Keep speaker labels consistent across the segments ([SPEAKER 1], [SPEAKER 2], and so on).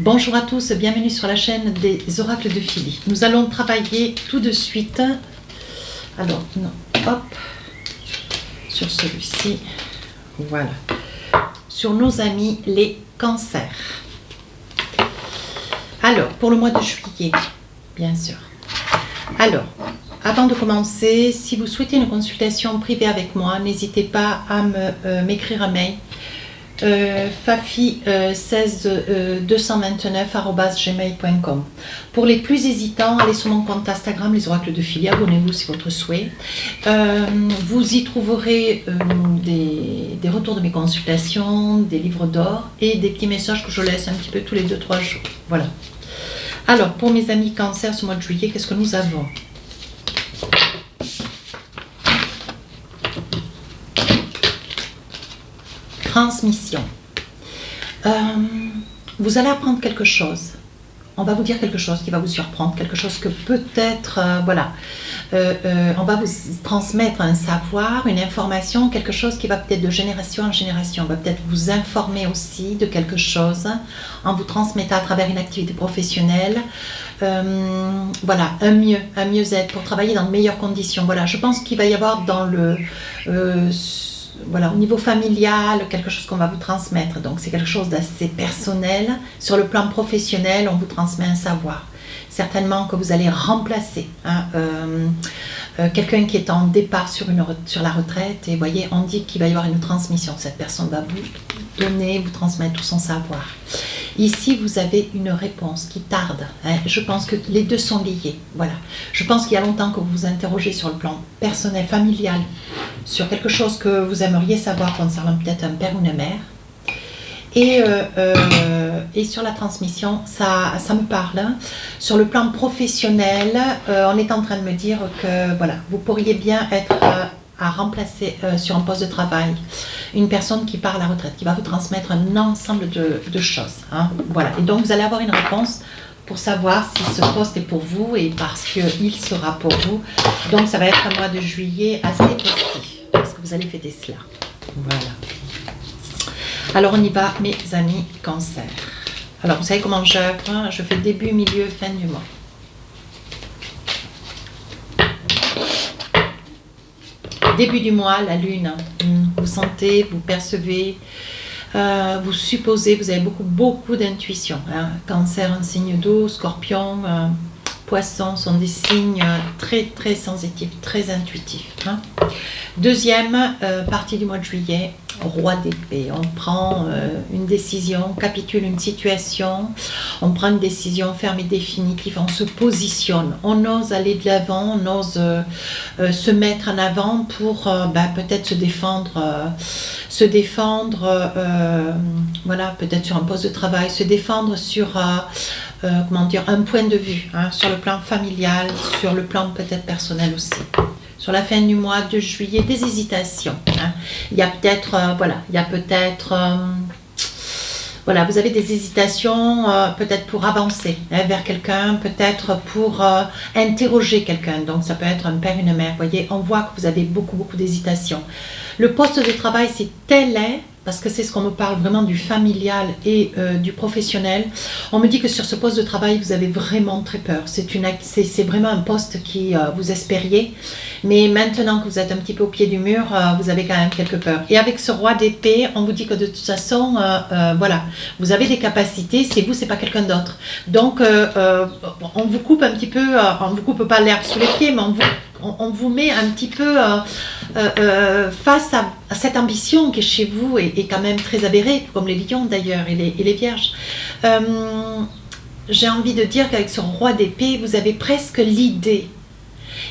[SPEAKER 1] Bonjour à tous, bienvenue sur la chaîne des oracles de Philly. Nous allons travailler tout de suite, alors non, hop, sur celui-ci, voilà, sur nos amis les cancers. Alors, pour le mois de juillet, bien sûr. Alors, avant de commencer, si vous souhaitez une consultation privée avec moi, n'hésitez pas à m'écrire un mail. fafi16229@gmail.com. Pour les plus hésitants, allez sur mon compte Instagram, les oracles de Philly, abonnez-vous si votre souhait. Vous y trouverez des retours de mes consultations, des livres d'or et des petits messages que je laisse un petit peu tous les 2-3 jours. Voilà. Alors, pour mes amis cancer, ce mois de juillet, qu'est-ce que nous avons ? Transmission. Vous allez apprendre quelque chose. On va vous dire quelque chose qui va vous surprendre, quelque chose que peut-être, voilà, on va vous transmettre un savoir, une information, quelque chose qui va peut-être de génération en génération. On va peut-être vous informer aussi de quelque chose en vous transmettant à travers une activité professionnelle. Voilà, un mieux-être pour travailler dans de meilleures conditions. Voilà, je pense qu'il va y avoir dans le voilà, au niveau familial, quelque chose qu'on va vous transmettre. Donc, c'est quelque chose d'assez personnel. Sur le plan professionnel, on vous transmet un savoir. Certainement que vous allez remplacer quelqu'un qui est en départ sur la retraite. Et vous voyez, on dit qu'il va y avoir une transmission. Cette personne va vous donner, vous transmettre tout son savoir. Ici, vous avez une réponse qui tarde. Je pense que les deux sont liés. Voilà. Je pense qu'il y a longtemps que vous vous interrogez sur le plan personnel, familial, sur quelque chose que vous aimeriez savoir concernant peut-être un père ou une mère. Et sur la transmission, ça me parle. Hein. Sur le plan professionnel, on est en train de me dire que voilà, vous pourriez bien être à remplacer sur un poste de travail une personne qui part à la retraite, qui va vous transmettre un ensemble de choses. Hein. Voilà. Et donc, vous allez avoir une réponse pour savoir si ce poste est pour vous et parce qu'il sera pour vous. Donc, ça va être un mois de juillet assez festif parce que vous allez fêter cela. Voilà. Alors, on y va, mes amis cancer. Alors, vous savez comment j'œuvre? Je fais début, milieu, fin du mois. Début du mois, la lune. Vous sentez, vous percevez, vous supposez, vous avez beaucoup d'intuition. Hein. Cancer, un signe d'eau, scorpion, poisson sont des signes très sensitifs, très intuitifs. Hein. Deuxième partie du mois de juillet, roi d'épée. On prend une décision, on capitule une situation, on prend une décision ferme et définitive, on se positionne, on ose aller de l'avant, on ose se mettre en avant pour peut-être se défendre, voilà, peut-être sur un poste de travail, se défendre sur comment dire, un point de vue, hein, sur le plan familial, sur le plan peut-être personnel aussi. Sur la fin du mois de juillet, des hésitations. Hein. Il y a peut-être, voilà, vous avez des hésitations peut-être pour avancer vers quelqu'un, peut-être pour interroger quelqu'un. Donc, ça peut être un père, une mère. Vous voyez, on voit que vous avez beaucoup d'hésitations. Le poste de travail, c'est tel est, parce que c'est ce qu'on me parle vraiment du familial et du professionnel. On me dit que sur ce poste de travail, vous avez vraiment très peur. C'est vraiment un poste qui vous espériez. Mais maintenant que vous êtes un petit peu au pied du mur, vous avez quand même quelques peurs. Et avec ce roi d'épée, on vous dit que de toute façon, voilà, vous avez des capacités, c'est vous, c'est pas quelqu'un d'autre. Donc, on vous coupe un petit peu, on vous coupe pas l'herbe sous les pieds, mais on vous met un petit peu face à cette ambition qui est chez vous et quand même très avérée, comme les lions d'ailleurs et les vierges. J'ai envie de dire qu'avec ce roi d'épée, vous avez presque l'idée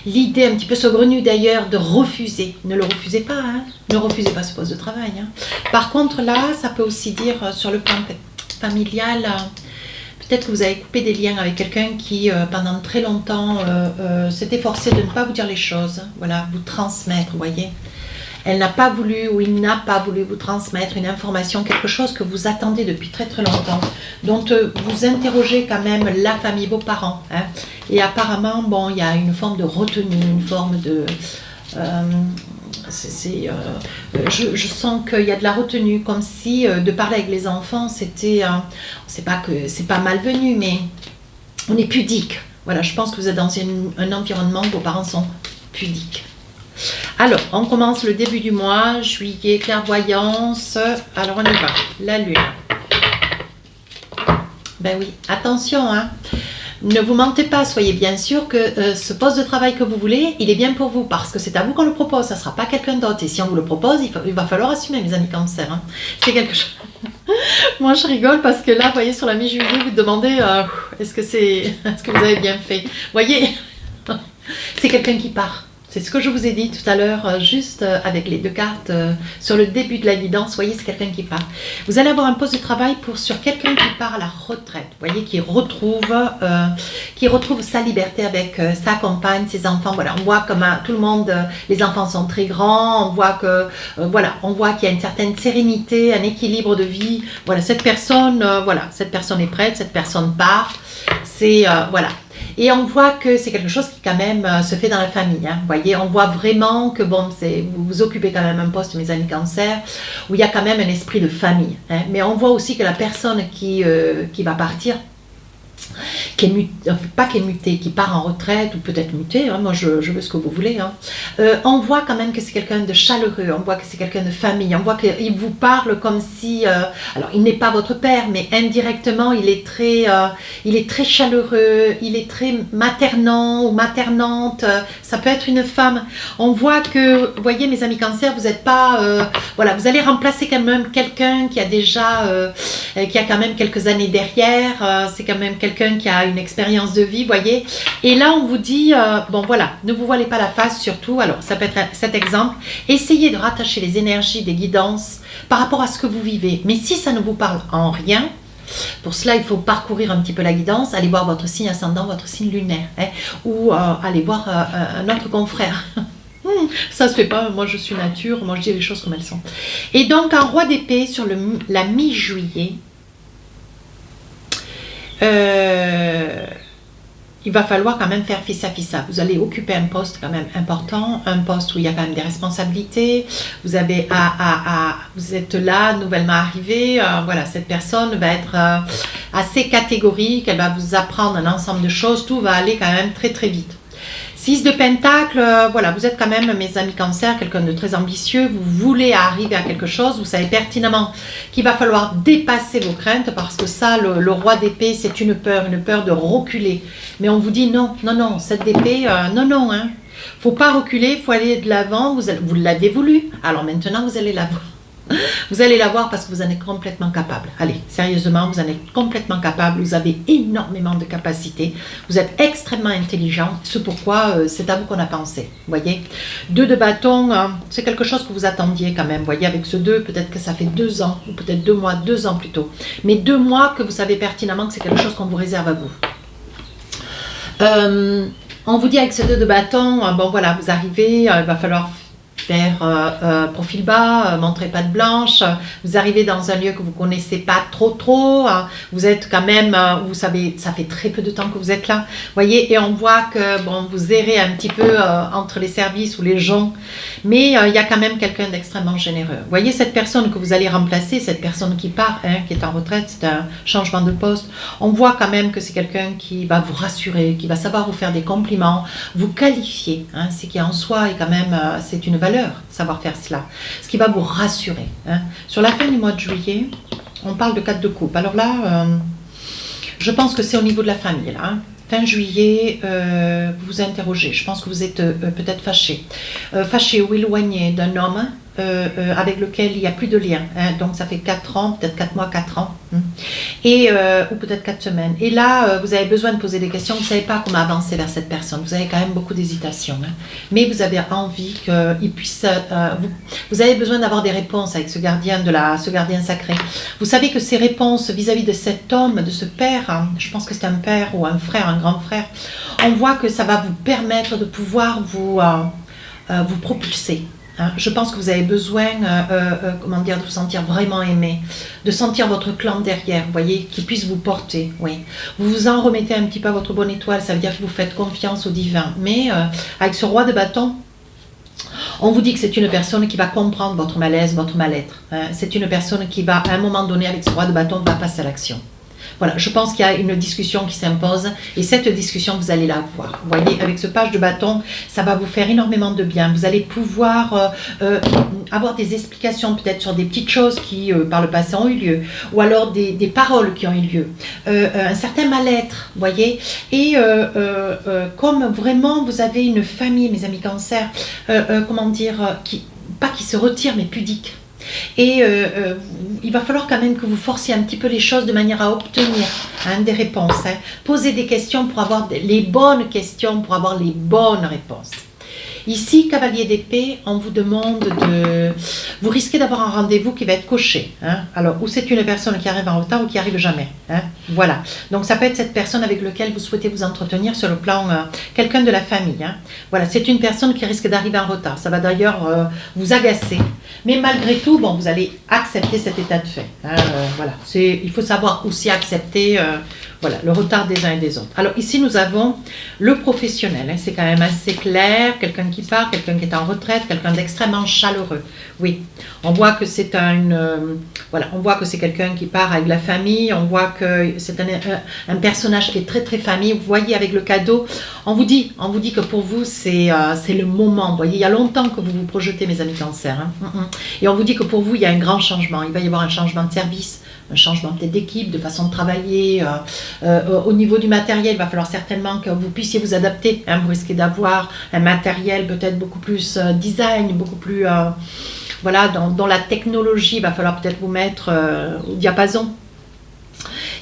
[SPEAKER 1] un petit peu saugrenue d'ailleurs de refuser. Ne le refusez pas, hein. Ne refusez pas ce poste de travail. Hein. Par contre là, ça peut aussi dire sur le plan familial, peut-être que vous avez coupé des liens avec quelqu'un qui pendant très longtemps s'est efforcé de ne pas vous dire les choses, voilà, vous transmettre, vous voyez. Elle n'a pas voulu ou il n'a pas voulu vous transmettre une information, quelque chose que vous attendez depuis très longtemps, dont vous interrogez quand même la famille, vos parents. Hein. Et apparemment, bon, il y a une forme de retenue, une forme de je sens qu'il y a de la retenue, comme si de parler avec les enfants, c'était, c'est pas que c'est pas malvenu, mais on est pudique. Voilà, je pense que vous êtes dans un environnement où vos parents sont pudiques. Alors, on commence le début du mois, juillet, clairvoyance. Alors, on y va. La lune. Ben oui, attention, hein. Ne vous mentez pas, soyez bien sûr que ce poste de travail que vous voulez, il est bien pour vous, parce que c'est à vous qu'on le propose, ça ne sera pas quelqu'un d'autre. Et si on vous le propose, il va falloir assumer, mes amis cancer. Hein. C'est quelque chose... Moi, je rigole parce que là, vous voyez, sur la mi-juillet, vous demandez est-ce que vous avez bien fait. Vous voyez, c'est quelqu'un qui part. C'est ce que je vous ai dit tout à l'heure, juste avec les deux cartes sur le début de la guidance. Vous voyez, c'est quelqu'un qui part. Vous allez avoir un poste de travail sur quelqu'un qui part à la retraite. Vous voyez, qui retrouve sa liberté avec sa compagne, ses enfants. Voilà, on voit comme tout le monde, les enfants sont très grands. On voit que on voit qu'il y a une certaine sérénité, un équilibre de vie. Voilà, cette personne est prête, cette personne part. C'est voilà. Et on voit que c'est quelque chose qui quand même se fait dans la famille. Hein. Vous voyez, on voit vraiment que bon, vous occupez quand même un poste, mes amis cancer, où il y a quand même un esprit de famille. Hein. Mais on voit aussi que la personne qui va partir, qui est mutée, qui part en retraite ou peut-être mutée, hein, moi je veux ce que vous voulez, hein. On voit quand même que c'est quelqu'un de chaleureux, on voit que c'est quelqu'un de famille, on voit qu'il vous parle comme si, alors il n'est pas votre père, mais indirectement il est très chaleureux, il est très maternant ou maternante, ça peut être une femme. On voit que, vous voyez mes amis cancer, vous n'êtes pas, vous allez remplacer quand même quelqu'un qui a déjà, qui a quand même quelques années derrière, c'est quand même quelqu'un qui a une expérience de vie, voyez. Et là, on vous dit, bon voilà, ne vous voilez pas la face surtout. Alors, ça peut être cet exemple. Essayez de rattacher les énergies des guidances par rapport à ce que vous vivez. Mais si ça ne vous parle en rien, pour cela, il faut parcourir un petit peu la guidance, aller voir votre signe ascendant, votre signe lunaire, hein, ou aller voir un autre confrère. Ça se fait pas, moi je suis nature, moi je dis les choses comme elles sont. Et donc, un roi d'épée sur la mi-juillet, il va falloir quand même faire fissa. Vous allez occuper un poste quand même important, un poste où il y a quand même des responsabilités. Vous avez vous êtes là, nouvellement arrivé. Voilà, cette personne va être assez catégorique. Elle va vous apprendre un ensemble de choses. Tout va aller quand même très très vite. 6 de Pentacle, voilà, vous êtes quand même, mes amis cancer, quelqu'un de très ambitieux, vous voulez arriver à quelque chose, vous savez pertinemment qu'il va falloir dépasser vos craintes, parce que ça, le roi d'épée, c'est une peur de reculer. Mais on vous dit non, cette épée, non, hein. Faut pas reculer, il faut aller de l'avant, vous l'avez voulu, alors maintenant vous allez l'avoir. Vous allez la voir parce que vous en êtes complètement capable. Allez, sérieusement, vous en êtes complètement capable. Vous avez énormément de capacités. Vous êtes extrêmement intelligent. C'est pourquoi c'est à vous qu'on a pensé. Vous voyez, 2 de bâton, c'est quelque chose que vous attendiez quand même. Vous voyez, avec ce 2, peut-être que ça fait 2 ans, ou peut-être 2 mois, 2 ans plutôt. Mais 2 mois que vous savez pertinemment que c'est quelque chose qu'on vous réserve à vous. On vous dit avec ce 2 de bâton, bon voilà, vous arrivez, il va falloir faire profil bas, montrer patte blanche, vous arrivez dans un lieu que vous connaissez pas trop, vous êtes quand même, vous savez, ça fait très peu de temps que vous êtes là, voyez, et on voit que bon, vous errez un petit peu entre les services ou les gens, mais il y a quand même quelqu'un d'extrêmement généreux. Voyez cette personne que vous allez remplacer, cette personne qui part, hein, qui est en retraite, c'est un changement de poste, on voit quand même que c'est quelqu'un qui va vous rassurer, qui va savoir vous faire des compliments, vous qualifier, hein, c'est qui en soi est quand même, c'est une valeur, savoir faire cela, ce qui va vous rassurer, hein. Sur la fin du mois de juillet, on parle de 4 de coupe. Alors là, je pense que c'est au niveau de la famille, là, hein. Fin juillet, vous vous interrogez, je pense que vous êtes peut-être fâché ou éloigné d'un homme avec lequel il n'y a plus de lien, hein. Donc ça fait 4 ans, peut-être 4 mois, 4 ans, hein. Et, ou peut-être 4 semaines. Et là, vous avez besoin de poser des questions, vous ne savez pas comment avancer vers cette personne, vous avez quand même beaucoup d'hésitation, hein. Mais vous avez envie qu'il puisse... vous avez besoin d'avoir des réponses avec ce gardien sacré. Vous savez que ces réponses vis-à-vis de cet homme, de ce père, hein, je pense que c'est un père ou un frère, un grand frère, on voit que ça va vous permettre de pouvoir vous propulser. Je pense que vous avez besoin, de vous sentir vraiment aimé, de sentir votre clan derrière, vous voyez, qui puisse vous porter, oui. Vous vous en remettez un petit peu à votre bonne étoile, ça veut dire que vous faites confiance au divin. Mais avec ce roi de bâton, On vous dit que c'est une personne qui va comprendre votre malaise, votre mal-être. Hein. C'est une personne qui va, à un moment donné, avec ce roi de bâton, va passer à l'action. Voilà, je pense qu'il y a une discussion qui s'impose et cette discussion, vous allez la avoir. Vous voyez, avec ce page de bâton, ça va vous faire énormément de bien. Vous allez pouvoir avoir des explications peut-être sur des petites choses qui, par le passé, ont eu lieu ou alors des paroles qui ont eu lieu. Un certain mal-être, vous voyez. Et comme vraiment, vous avez une famille, mes amis cancer, comment dire, pas qui se retire, mais pudique. Et il va falloir quand même que vous forciez un petit peu les choses de manière à obtenir des réponses. Hein. Posez des questions pour avoir les bonnes questions, pour avoir les bonnes réponses. Ici, cavalier d'épée, on vous demande de... Vous risquez d'avoir un rendez-vous qui va être coché. Hein. Alors, ou c'est une personne qui arrive en retard ou qui arrive jamais. Hein. Voilà. Donc, ça peut être cette personne avec laquelle vous souhaitez vous entretenir sur le plan... quelqu'un de la famille. Hein. Voilà, c'est une personne qui risque d'arriver en retard. Ça va d'ailleurs vous agacer. Mais malgré tout, bon, vous allez accepter cet état de fait. Hein. Voilà. Il faut savoir aussi accepter... voilà, le retard des uns et des autres. Alors ici, nous avons le professionnel. Hein, c'est quand même assez clair. Quelqu'un qui part, quelqu'un qui est en retraite, quelqu'un d'extrêmement chaleureux. Oui, on voit que c'est voilà, on voit que c'est quelqu'un qui part avec la famille. On voit que c'est un personnage qui est très très famille. Vous voyez avec le cadeau, on vous dit que pour vous c'est le moment. Vous voyez, il y a longtemps que vous vous projetez, mes amis cancer. Hein. Et on vous dit que pour vous il y a un grand changement. Il va y avoir un changement de service. Un changement peut-être d'équipe, de façon de travailler. Au niveau du matériel, il va falloir certainement que vous puissiez vous adapter. Hein, vous risquez d'avoir un matériel peut-être beaucoup plus design, beaucoup plus... voilà, dans la technologie, il va falloir peut-être vous mettre au diapason.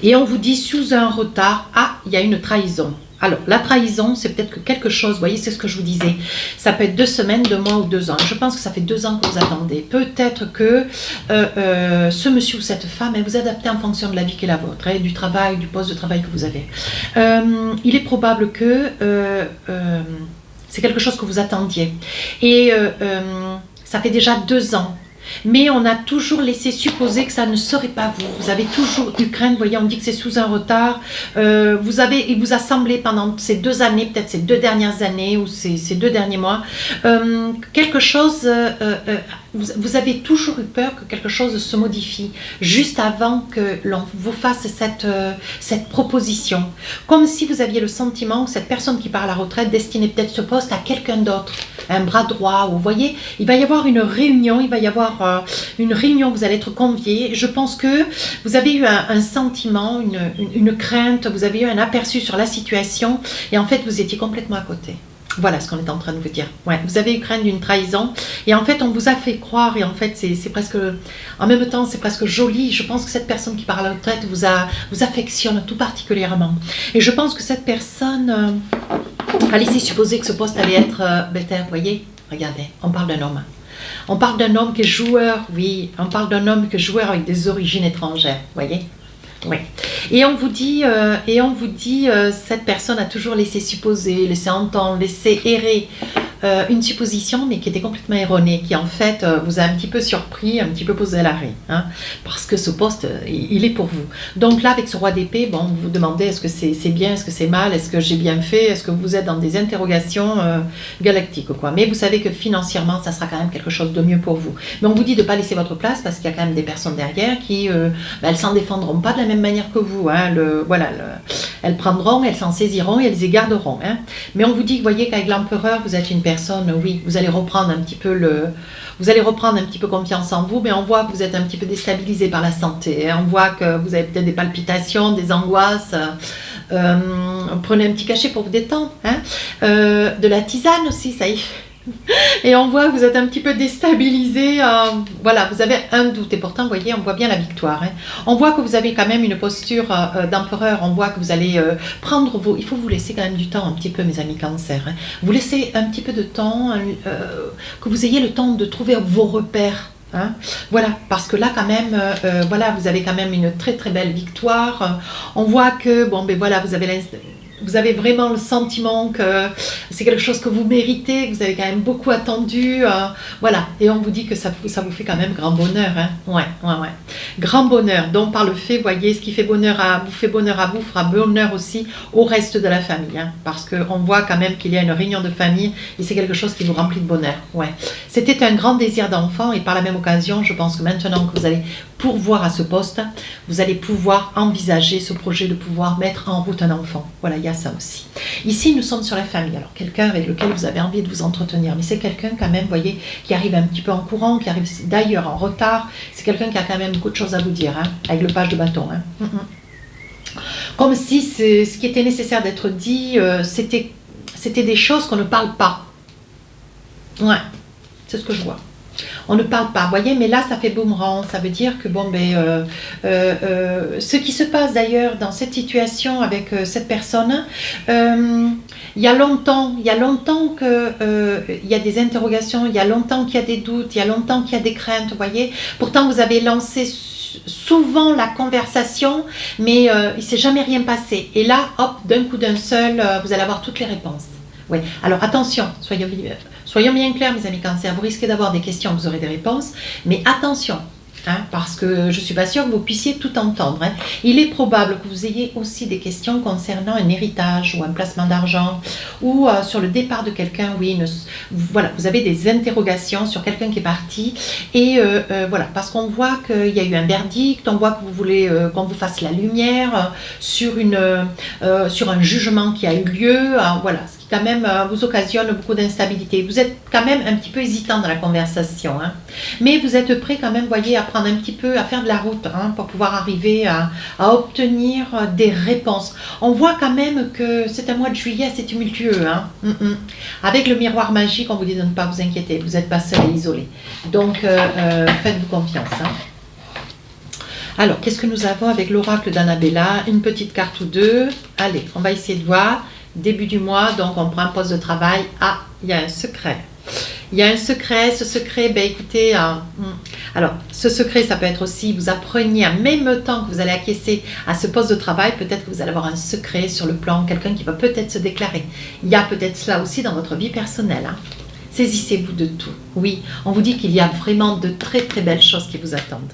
[SPEAKER 1] Et on vous dit sous un retard, il y a une trahison. Alors, la trahison, c'est peut-être quelque chose, vous voyez, c'est ce que je vous disais. Ça peut être 2 semaines, 2 mois ou 2 ans. Je pense que ça fait 2 ans que vous attendez. Peut-être que ce monsieur ou cette femme, vous adaptez en fonction de la vie qui est la vôtre, hein, du travail, du poste de travail que vous avez. Il est probable que c'est quelque chose que vous attendiez. Et ça fait déjà 2 ans. Mais on a toujours laissé supposer que ça ne serait pas vous. Vous avez toujours eu crainte, vous voyez, on dit que c'est sous un retard. Il vous a semblé pendant ces 2 années, peut-être ces 2 dernières années ou ces 2 derniers mois, quelque chose, vous avez toujours eu peur que quelque chose se modifie juste avant que l'on vous fasse cette proposition. Comme si vous aviez le sentiment que cette personne qui part à la retraite destinait peut-être ce poste à quelqu'un d'autre, un bras droit, ou vous voyez, il va y avoir une réunion, vous allez être conviés. Je pense que vous avez eu un sentiment, une crainte, vous avez eu un aperçu sur la situation et en fait vous étiez complètement à côté. Voilà ce qu'on est en train de vous dire. Ouais, vous avez eu crainte d'une trahison et en fait on vous a fait croire et en fait c'est presque, en même temps c'est presque joli. Je pense que cette personne qui part à la retraite vous affectionne tout particulièrement et je pense que cette personne a laissé supposer que ce poste allait être better. Vous voyez, regardez, on parle d'un homme. On parle d'un homme qui est joueur, oui, on parle d'un homme qui est joueur avec des origines étrangères, vous voyez. Oui. Et on vous dit, cette personne a toujours laissé supposer, laissé entendre, laissé errer une supposition, mais qui était complètement erronée, qui en fait vous a un petit peu surpris, un petit peu posé à l'arrêt, hein, parce que ce poste, il est pour vous. Donc là, avec ce roi d'épée, bon, vous vous demandez est-ce que c'est bien, est-ce que c'est mal, est-ce que j'ai bien fait, est-ce que vous êtes dans des interrogations galactiques, quoi. Mais vous savez que financièrement, ça sera quand même quelque chose de mieux pour vous. Mais on vous dit de ne pas laisser votre place, parce qu'il y a quand même des personnes derrière qui, elles s'en défendront pas de la même manière que vous, hein. Elles prendront, elles s'en saisiront et elles y garderont, hein. Mais on vous dit, vous voyez qu'avec l'empereur, vous êtes une personne, oui, vous allez reprendre un petit peu confiance en vous, mais on voit que vous êtes un petit peu déstabilisé par la santé, hein. On voit que vous avez peut-être des palpitations, des angoisses. Prenez un petit cachet pour vous détendre, hein. De la tisane aussi, ça y fait. Et on voit que vous êtes un petit peu déstabilisé, voilà, vous avez un doute et pourtant, vous voyez, on voit bien la victoire, hein. On voit que vous avez quand même une posture d'empereur, on voit que vous allez prendre il faut vous laisser quand même du temps un petit peu, mes amis cancer, hein. Vous laissez un petit peu de temps, que vous ayez le temps de trouver vos repères. Hein, voilà, parce que là quand même, voilà, vous avez quand même une très très belle victoire. On voit que, bon, ben voilà, vous avez vous avez vraiment le sentiment que c'est quelque chose que vous méritez, que vous avez quand même beaucoup attendu. Voilà, et on vous dit que ça vous fait quand même grand bonheur. Hein. Ouais. Grand bonheur. Donc par le fait, voyez, ce qui fait bonheur à vous, fera bonheur aussi au reste de la famille. Hein, parce qu'on voit quand même qu'il y a une réunion de famille et c'est quelque chose qui vous remplit de bonheur. Ouais. C'était un grand désir d'enfant et par la même occasion, je pense que maintenant que vous allez pourvoir à ce poste, vous allez pouvoir envisager ce projet de pouvoir mettre en route un enfant. Voilà, il y a ça aussi. Ici, nous sommes sur la famille. Alors, quelqu'un avec lequel vous avez envie de vous entretenir, mais c'est quelqu'un quand même, vous voyez, qui arrive un petit peu en courant, qui arrive d'ailleurs en retard. C'est quelqu'un qui a quand même beaucoup de choses à vous dire, hein, avec le page de bâton. Hein. Comme si ce qui était nécessaire d'être dit, c'était des choses qu'on ne parle pas. Ouais, c'est ce que je vois. On ne parle pas, vous voyez, mais là ça fait boomerang, ça veut dire que bon, ce qui se passe d'ailleurs dans cette situation avec cette personne, il y a longtemps que il y a des interrogations, il y a longtemps qu'il y a des doutes, il y a longtemps qu'il y a des craintes, vous voyez. Pourtant vous avez lancé souvent la conversation, mais il ne s'est jamais rien passé. Et là, hop, d'un coup d'un seul, vous allez avoir toutes les réponses. Oui, alors attention, soyons bien clairs mes amis Cancer, vous risquez d'avoir des questions, vous aurez des réponses, mais attention, hein, parce que je ne suis pas sûre que vous puissiez tout entendre. Hein. Il est probable que vous ayez aussi des questions concernant un héritage ou un placement d'argent ou sur le départ de quelqu'un, oui, voilà, vous avez des interrogations sur quelqu'un qui est parti et voilà, parce qu'on voit qu'il y a eu un verdict, on voit que vous voulez qu'on vous fasse la lumière sur un jugement qui a eu lieu, voilà, quand même vous occasionne beaucoup d'instabilité. Vous êtes quand même un petit peu hésitant dans la conversation, hein. Mais vous êtes prêt quand même, voyez, à prendre un petit peu, à faire de la route, hein, pour pouvoir arriver à obtenir des réponses. On voit quand même que c'est un mois de juillet assez tumultueux, hein. Avec le miroir magique, on vous dit de ne pas vous inquiéter, vous n'êtes pas seul et isolé. Donc faites-vous confiance, hein. Alors, qu'est-ce que nous avons avec l'oracle d'Annabella? Une petite carte ou deux. Allez, on va essayer de voir. Début du mois, donc on prend un poste de travail. Ah, il y a un secret. Il y a un secret, ce secret, ben écoutez, alors ce secret, ça peut être aussi, vous appreniez en même temps que vous allez acquiescer à ce poste de travail, peut-être que vous allez avoir un secret sur le plan, quelqu'un qui va peut-être se déclarer. Il y a peut-être cela aussi dans votre vie personnelle, hein. Saisissez-vous de tout. Oui, on vous dit qu'il y a vraiment de très très belles choses qui vous attendent.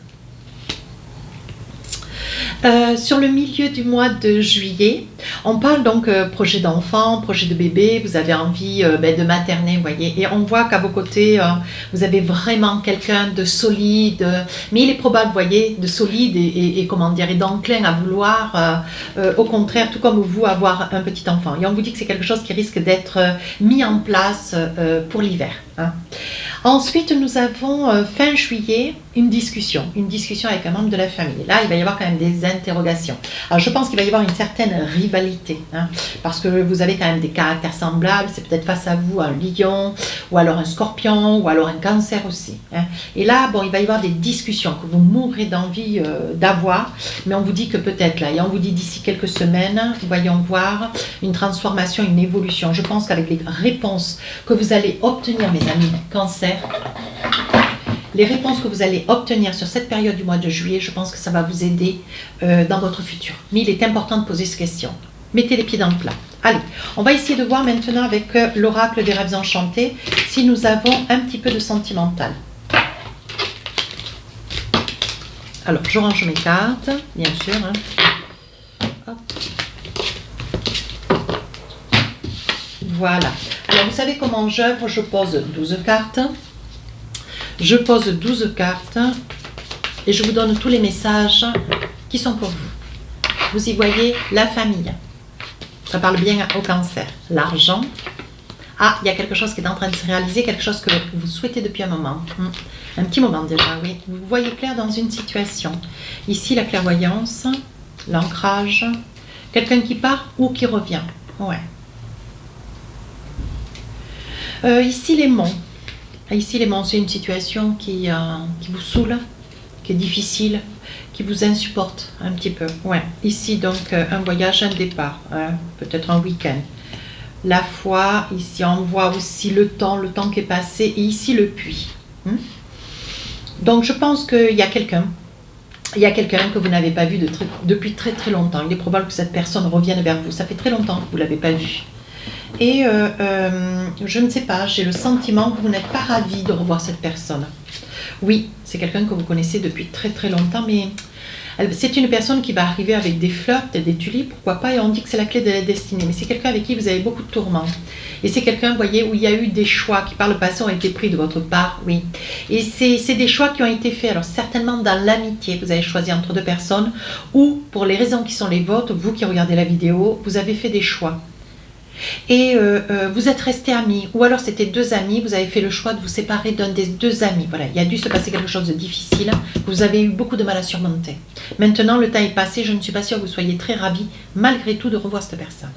[SPEAKER 1] Sur le milieu du mois de juillet, on parle donc projet d'enfant, projet de bébé, vous avez envie de materner, vous voyez, et on voit qu'à vos côtés, vous avez vraiment quelqu'un de solide, mais il est probable, vous voyez, de solide et comment dire, et d'enclin à vouloir, au contraire, tout comme vous, avoir un petit enfant. Et on vous dit que c'est quelque chose qui risque d'être mis en place pour l'hiver, hein. Ensuite, nous avons fin juillet une discussion avec un membre de la famille. Là, il va y avoir quand même des interrogations. Alors, je pense qu'il va y avoir une certaine rivalité, hein, parce que vous avez quand même des caractères semblables. C'est peut-être face à vous un lion, ou alors un scorpion, ou alors un cancer aussi, hein. Et là, bon, il va y avoir des discussions que vous mourrez d'envie d'avoir, mais on vous dit que peut-être là, et on vous dit d'ici quelques semaines, voyons voir une transformation, une évolution. Je pense qu'avec les réponses que vous allez obtenir, mes amis Cancer, les réponses que vous allez obtenir sur cette période du mois de juillet, je pense que ça va vous aider dans votre futur. Mais il est important de poser ces questions. Mettez les pieds dans le plat. Allez, on va essayer de voir maintenant avec l'oracle des rêves enchantés si nous avons un petit peu de sentimental. Alors, je range mes cartes, bien sûr, hein. Hop. Voilà. Alors, vous savez comment j'œuvre? Je pose 12 cartes. Je pose 12 cartes et je vous donne tous les messages qui sont pour vous. Vous y voyez la famille. Ça parle bien au Cancer. L'argent. Ah, il y a quelque chose qui est en train de se réaliser, quelque chose que vous souhaitez depuis un moment. Un petit moment déjà, oui. Vous voyez clair dans une situation. Ici, la clairvoyance, l'ancrage, quelqu'un qui part ou qui revient. Ouais. Ici, les monts. Ici, les monts, c'est une situation qui vous saoule, qui est difficile, qui vous insupporte un petit peu. Ouais. Ici, donc, un voyage, un départ, hein, peut-être un week-end. La foi, ici, on voit aussi le temps qui est passé, et ici, le puits. Donc, je pense qu'il y a quelqu'un il y a quelqu'un que vous n'avez pas vu depuis très très longtemps. Il est probable que cette personne revienne vers vous. Ça fait très longtemps que vous ne l'avez pas vu. Et je ne sais pas, j'ai le sentiment que vous n'êtes pas ravi de revoir cette personne. Oui, c'est quelqu'un que vous connaissez depuis très très longtemps, mais c'est une personne qui va arriver avec des fleurs, peut-être des tulipes, pourquoi pas, et on dit que c'est la clé de la destinée. Mais c'est quelqu'un avec qui vous avez beaucoup de tourments. Et c'est quelqu'un, vous voyez, où il y a eu des choix qui par le passé ont été pris de votre part, oui. Et c'est des choix qui ont été faits, alors certainement dans l'amitié, vous avez choisi entre deux personnes, ou pour les raisons qui sont les vôtres, vous qui regardez la vidéo, vous avez fait des choix. Et vous êtes restés amis, ou alors c'était deux amis, vous avez fait le choix de vous séparer d'un des deux amis. Voilà, il y a dû se passer quelque chose de difficile, vous avez eu beaucoup de mal à surmonter. Maintenant, le temps est passé, je ne suis pas sûre que vous soyez très ravis, malgré tout, de revoir cette personne.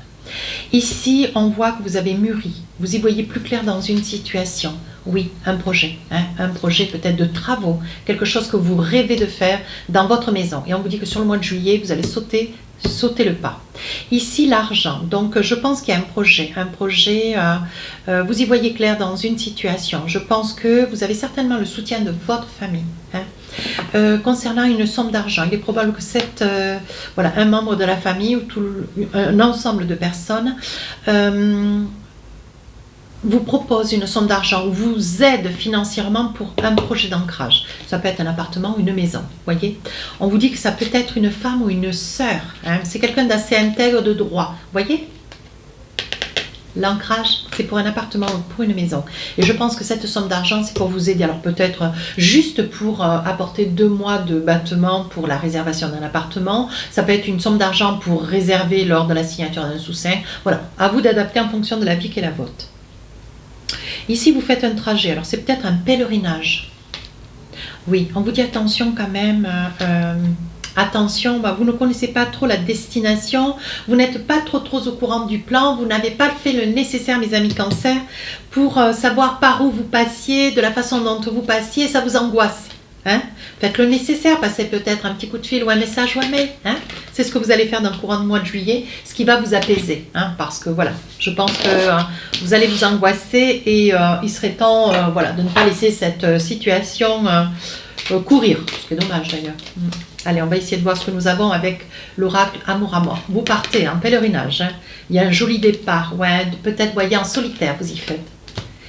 [SPEAKER 1] Ici, on voit que vous avez mûri, vous y voyez plus clair dans une situation. Oui, un projet peut-être de travaux, quelque chose que vous rêvez de faire dans votre maison. Et on vous dit que sur le mois de juillet, vous allez sauter le pas. Ici, l'argent. Donc, je pense qu'il y a un projet, vous y voyez clair dans une situation. Je pense que vous avez certainement le soutien de votre famille. Concernant une somme d'argent, il est probable que voilà, un membre de la famille ou un ensemble de personnes vous propose une somme d'argent ou vous aide financièrement pour un projet d'ancrage. Ça peut être un appartement ou une maison, voyez. On vous dit que ça peut être une femme ou une sœur. C'est quelqu'un d'assez intègre de droit, voyez. L'ancrage, c'est pour un appartement ou pour une maison. Et je pense que cette somme d'argent, c'est pour vous aider. Alors peut-être juste pour apporter 2 mois de battement pour la réservation d'un appartement. Ça peut être une somme d'argent pour réserver lors de la signature d'un sous-seing. Voilà, à vous d'adapter en fonction de la vie qui est la vôtre. Ici, vous faites un trajet. Alors c'est peut-être un pèlerinage. Oui, on vous dit attention quand même. Attention, vous ne connaissez pas trop la destination, vous n'êtes pas trop au courant du plan, vous n'avez pas fait le nécessaire, mes amis Cancer, pour savoir par où vous passiez, de la façon dont vous passiez, ça vous angoisse. Faites le nécessaire, passez peut-être un petit coup de fil ou un message ou un mail. C'est ce que vous allez faire dans le courant du mois de juillet, ce qui va vous apaiser. Parce que voilà, je pense que vous allez vous angoisser et il serait temps voilà, de ne pas laisser cette situation courir, ce qui est dommage d'ailleurs. Allez, on va essayer de voir ce que nous avons avec l'oracle Amour à mort. Vous partez en pèlerinage. Il y a un joli départ. Ouais, peut-être, voyez, en solitaire, vous y faites.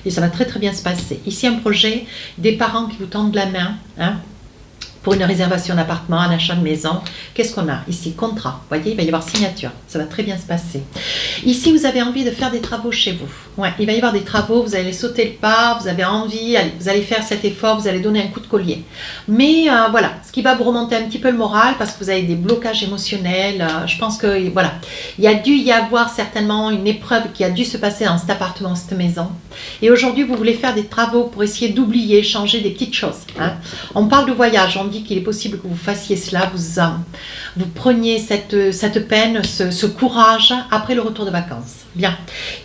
[SPEAKER 1] Et ça va très très bien se passer. Ici, un projet, des parents qui vous tendent la main. Pour une réservation d'appartement, un achat de maison. Qu'est-ce qu'on a ici? Contrat. Vous voyez, il va y avoir signature. Ça va très bien se passer. Ici, vous avez envie de faire des travaux chez vous. Ouais, il va y avoir des travaux, vous allez sauter le pas, vous avez envie, vous allez faire cet effort, vous allez donner un coup de collier. Mais voilà, ce qui va vous remonter un petit peu le moral, parce que vous avez des blocages émotionnels, je pense que voilà, il y a dû y avoir certainement une épreuve qui a dû se passer dans cet appartement, cette maison. Et aujourd'hui, vous voulez faire des travaux pour essayer d'oublier, changer des petites choses. On parle de voyage, on dit qu'il est possible que vous fassiez cela, vous preniez cette peine, ce courage après le retour de vacances. Bien.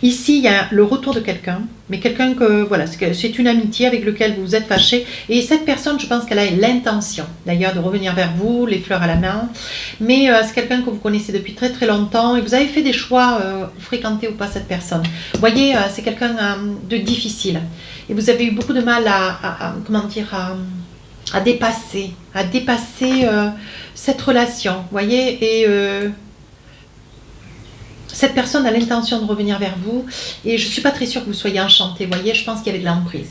[SPEAKER 1] Ici, il y a le retour de quelqu'un, mais quelqu'un que, voilà, c'est une amitié avec lequel vous vous êtes fâché. Et cette personne, je pense qu'elle a l'intention, d'ailleurs, de revenir vers vous, les fleurs à la main. Mais c'est quelqu'un que vous connaissez depuis très très longtemps et vous avez fait des choix, fréquenter ou pas cette personne. Vous voyez, c'est quelqu'un de difficile. Et vous avez eu beaucoup de mal à dépasser cette relation, vous voyez, et cette personne a l'intention de revenir vers vous, et je ne suis pas très sûre que vous soyez enchanté, vous voyez, je pense qu'il y avait de l'emprise.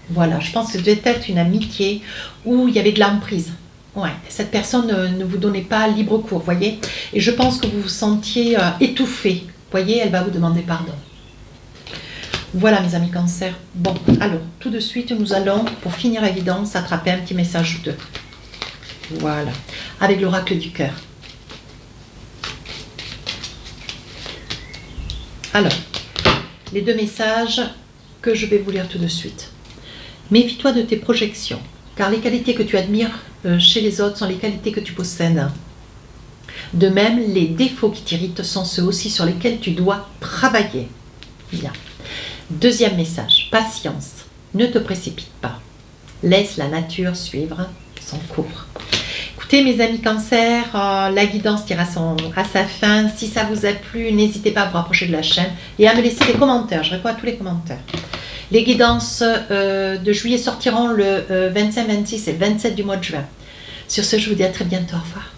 [SPEAKER 1] Voilà, je pense que ça devait être une amitié où il y avait de l'emprise. Ouais, cette personne ne vous donnait pas libre cours, vous voyez, et je pense que vous vous sentiez étouffé, vous voyez, elle va vous demander pardon. Voilà mes amis Cancer. Bon, alors, tout de suite, nous allons, pour finir la guidance, attraper un petit message ou deux. Voilà, avec l'oracle du cœur. Alors, les 2 messages que je vais vous lire tout de suite. Méfie-toi de tes projections, car les qualités que tu admires chez les autres sont les qualités que tu possèdes. De même, les défauts qui t'irritent sont ceux aussi sur lesquels tu dois travailler. Bien. 2e message, patience, ne te précipite pas, laisse la nature suivre son cours. Écoutez mes amis Cancer, la guidance tire à sa fin. Si ça vous a plu, n'hésitez pas à vous rapprocher de la chaîne et à me laisser des commentaires, je réponds à tous les commentaires. Les guidances de juillet sortiront le 25, 26 et 27 du mois de juin. Sur ce, je vous dis à très bientôt. Au revoir.